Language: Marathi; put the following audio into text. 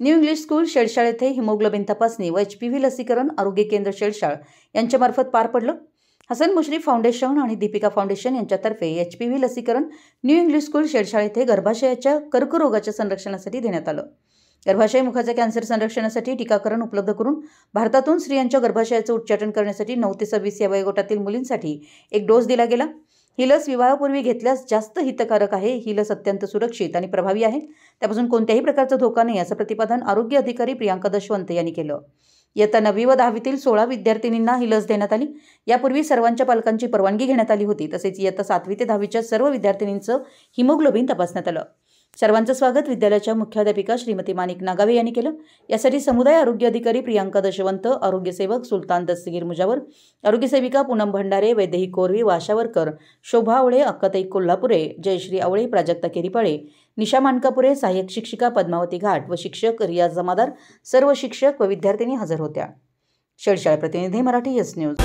न्यू इंग्लिश स्कूल शेळशाळ येथे हिमोग्लोबिन तपासणी व HPV लसीकरण आरोग्य केंद्र शेळशाळ यांच्यामार्फत पार पडलं। हसन मुश्रीफ फाउंडेशन आणि दीपिका फाउंडेशन यांच्यातर्फे HPV लसीकरण न्यू इंग्लिश स्कूल शेळशाळ येथे गर्भाशयाच्या कर्करोगाच्या संरक्षणासाठी देण्यात आलं। गर्भाशय मुखाच्या कॅन्सर संरक्षणासाठी टीकाकरण उपलब्ध करून भारतातून स्त्रियांच्या गर्भाशयाचं उच्चाटन करण्यासाठी 9 ते 26 या वयोगटातील मुलींसाठी एक डोस दिला गेला। ही लस विवाहापूर्वी घेतल्यास जास्त हितकारक आहे। ही लस अत्यंत सुरक्षित आणि प्रभावी आहे। त्यापासून कोणत्याही प्रकारचा धोका नाही असं प्रतिपादन आरोग्य अधिकारी प्रियांका दशवंत यांनी केलं। इयत्ता 9वी व 10वीतील 16 विद्यार्थिनींना ही लस देण्यात आली। यापूर्वी सर्वांच्या पालकांची परवानगी घेण्यात आली होती। तसेच इयत्ता 7वी ते 10वीच्या सर्व विद्यार्थिनींचं हिमोग्लोबिन तपासण्यात आलं। सर्वांचं स्वागत विद्यालयाच्या मुख्याध्यापिका श्रीमती मानिक नागावे यांनी केलं। यासाठी समुदाय आरोग्य अधिकारी प्रियांका दशवंत, आरोग्य सेवक सुलतान दस्तगीर मुजावर, आरोग्य सेविका पूनम भंडारे, वैदेही कोरवी, आशा वर्कर शोभा आवळे, अक्काताई कोल्हापुरे, जयश्री आवळे, प्राजक्ता केरीपाळे, निशा मानकापुरे, सहाय्यक शिक्षिका पद्मावती घाट व शिक्षक रियाज जमादार, सर्व शिक्षक व विद्यार्थिनी हजर होत्या। शेळशाळ प्रतिनिधी मराठी यस न्यूज।